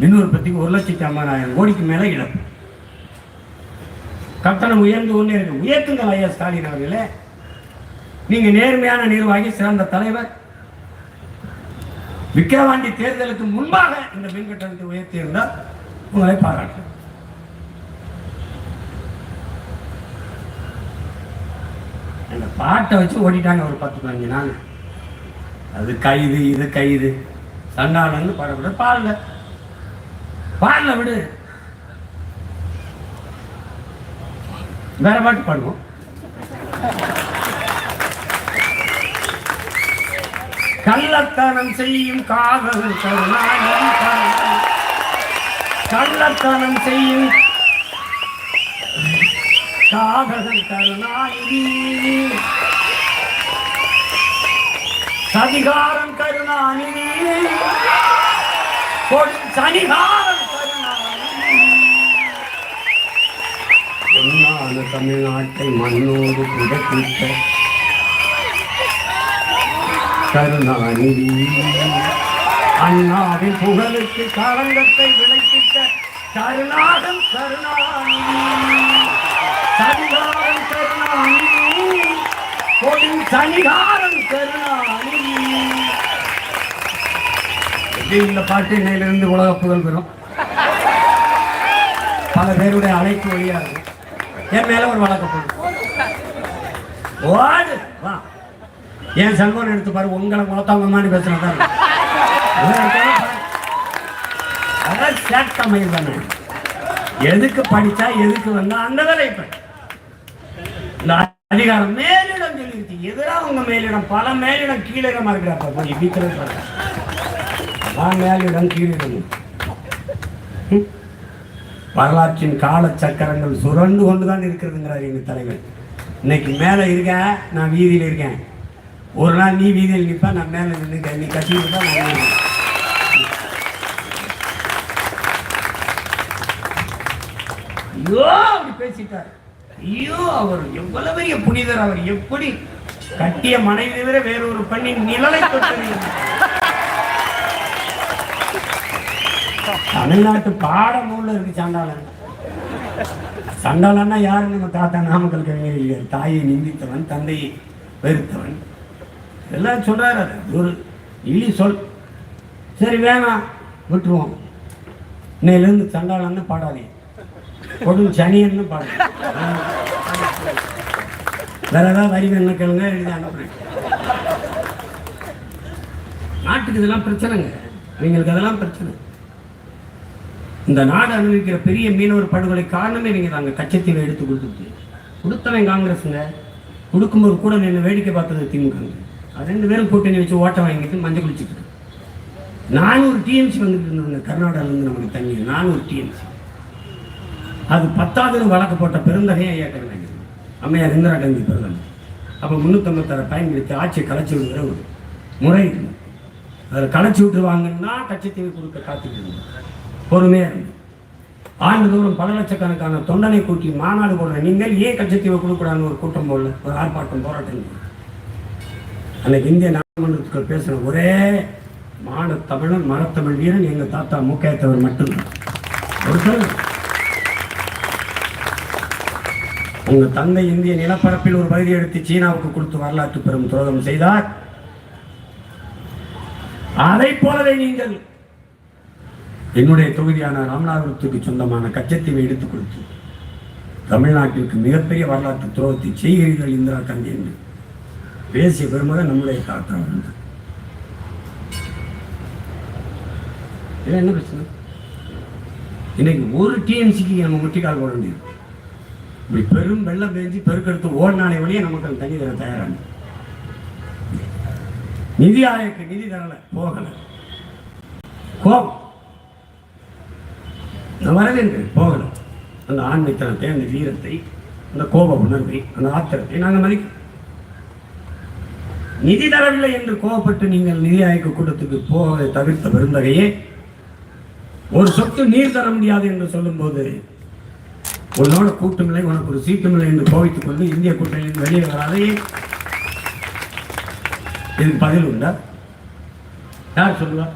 மின் உற்பத்திக்கு 1,50,000 கோடிக்கு மேல இழப்பு. கட்டணம் உயர்ந்து கொண்டே இருக்கு. உயர்த்துங்கள் ஐயா ஸ்டாலின் அவர்களே. நீங்க நேர்மையான நிர்வாகி, சிறந்த தலைவர். விக்கிரவாண்டி தேர்தலுக்கு முன்பாக இந்த மின் கட்டணத்தை உயர்த்தி இருந்தால் உங்களை பாராட்டு. அந்த பாட்டை வச்சு ஓடிட்டாங்க ஒரு 10-15 நாள். அது கைது, இது கைது, சண்டாளன்னு பாடக்கூட பாடல விடு, வேற பாட்டு பாடுவோம். கள்ளத்தனம் செய்யும் காதல் கருணாநிதி, கள்ளத்தனம் செய்யும் காதல் கருணாநிதி, சதிகாரம் கருணாநிதி, சனிகாரம் கருணாநிதி. என்னான தமிழ்நாட்டை மண்ணோடு புதைத்த கருணாநிதி, அண்ணாவின் புகழுக்கு களங்கத்தை விளைவித்த கருணாகம் கருணாநிதி, சதிகாரம் கருணாநிதி, கொடும் சனிகாரம் கருணாநிதி. இந்த பாட்டு இன்னையிலிருந்து உலக புகழ் பெறும். பல பேருடைய அழைப்பு வழியாக என் மேல ஒரு வழக்கு போடும். ஓடு வா, என் செல்போன் எடுத்து பாரு, உங்களை குளத்தவங்க மாதிரி பேசுறதா சேட்டமையில் தானே. எதுக்கு படிச்சா எதுக்கு வந்தா அந்த வேலை. இப்ப இந்த அதிகாரம் மேலிடம் சொல்லிருச்சு, எதிராக உங்க மேலிடம், பல மேலிடம் கீழிடமா இருக்கிறாப்ப கொஞ்சம் வீட்டில் மேலிடம் கீழிடம். வரலாற்றின் கால சக்கரங்கள் சுரண்டு கொண்டுதான் இருக்கிறதுங்கிறார் எங்க தலைவர். இன்னைக்கு மேல இருக்க, நான் வீதியில் இருக்கேன். ஒரு நாள் நீ வீதியில் நிற்பா, நான் மேல நின்று நீ கட்டிட்டு நான் ஐயோ அப்படி பேசிட்டார். ஐயோ அவர் எவ்வளவு பெரிய புனிதர், அவர் எப்படி கட்டிய மனைவி தவிர வேறொரு பெண்ணின் நிழலை தொட்டது. தமிழ்நாட்டு பாடநூல்ல இருக்கு சண்டாளன். சண்டாளன்னா யாரு? நம்ம தாத்தா நாமக்கல் கவிஞர், தாயை நிந்தித்தவன், தந்தையை வெறுத்தவன், எல்லாம் சொல்றாரு. ஒரு இழி சொல். சரி வேணாம் விட்டுருவோம். இன்னையிலிருந்து சண்டாளன்னு பாடாதே, கொடும் சனியன்னு பாடு. வேற ஏதாவது வரி என்ன கேளுங்க, எழுதி அனுப்புறேன். நாட்டுக்கு இதெல்லாம் பிரச்சனைங்க, இவங்களுக்கு அதெல்லாம் பிரச்சனை. இந்த நாடு அனுபவிக்கிற பெரிய மீனவர் படுகொலை காரணமே நீங்க தாங்க. கச்சத்தீவை எடுத்து கொடுத்தவன் காங்கிரஸுங்க, கொடுக்கும்போது கூட நின்று வேடிக்கை பார்த்தது திமுக. 2 பேரும் கூட்டணி வச்சு ஓட்ட வாங்கிட்டு மஞ்சள் குளிச்சுட்டு 400 டிஎம்சி வந்துட்டு இருந்ததுங்க கர்நாடகாவிலிருந்து நமக்கு தண்ணி. 400 டிஎம்சி. அது 10வது வழக்கு போட்ட பெருந்தகையை ஐயா கருணாநிதி, அம்மையார் இந்திரா காந்தி பிரதமர். அப்போ 356 பயன்படுத்தி ஆட்சியை கலைச்சி விடுகிற ஒரு முறை இருக்கு. அதில் கலைச்சி விட்டுருவாங்கன்னா கச்சத்தீவை கொடுக்க காத்துட்டு இருந்தோம். பொறுமையாக இருந்து ஆண்டுதோறும் பல லட்சக்கணக்கான தொண்டனை கூட்டி மாநாடு போடுற நீங்கள் ஏன் கச்சத்தீவை கொடுக்கூடாதுன்னு ஒரு கூட்டம் போடல, ஒரு ஆர்ப்பாட்டம் போராட்டம்? அன்னைக்கு இந்திய நாடாளுமன்றத்துக்கு பேசின ஒரே தமிழன், மரத்தமிழ் வீரன் எங்க தாத்தா மூக்கையத்தவர் மட்டும்தான். உங்க தந்தை இந்திய நிலப்பரப்பில் ஒரு பகுதி எடுத்து சீனாவுக்கு கொடுத்து வரலாற்று பெரும் துரோகம் செய்தார். அதை போலவே நீங்கள் என்னுடைய தொகுதியான ராமநாதபுரத்துக்கு சொந்தமான கச்சத்தீவை எடுத்துக் கொடுத்து தமிழ்நாட்டிற்கு மிகப்பெரிய வரலாற்று துரோகத்தை செய்கிறீர்கள் இந்திரா காந்தி என்று பேசிய பெருமகன் நம்முடைய தாத்தா. என்ன பிரச்சனை? இன்னைக்கு ஒரு டிஎம்சிக்கு நம்ம முட்டிக்கால் போட வேண்டியது. இப்படி பெரும் வெள்ளம் பெஞ்சு பெருக்கெடுத்து ஓடினாலே வழியே நமக்கு தண்ணி தர தயாரான. நிதி ஆயோக்கு நிதி தரல, போகல. கோபம் வரவேற்கிறேன், போகல. அந்த ஆண்மைத்தனத்தை, அந்த வீரத்தை, அந்த கோப உணர்வை, அந்த ஆத்திரத்தை நாங்கள் மதிக்கிறோம். நிதி தரவில்லை என்று கோபப்பட்டு நீங்கள் நிதி ஆயோக கூட்டத்துக்கு போவதை தவிர்த்த பெருந்தகையே, ஒரு சொத்து நீர் தர முடியாது என்று சொல்லும் போது உன்னோட கூட்டமில்லை, உனக்கு ஒரு சீட்டுமில்லை என்று கோவித்துக் கொண்டு இந்திய கூட்டணியில் வெளியே வராதே. இதுக்கு பதில் உண்டா? யார் சொல்லுவா?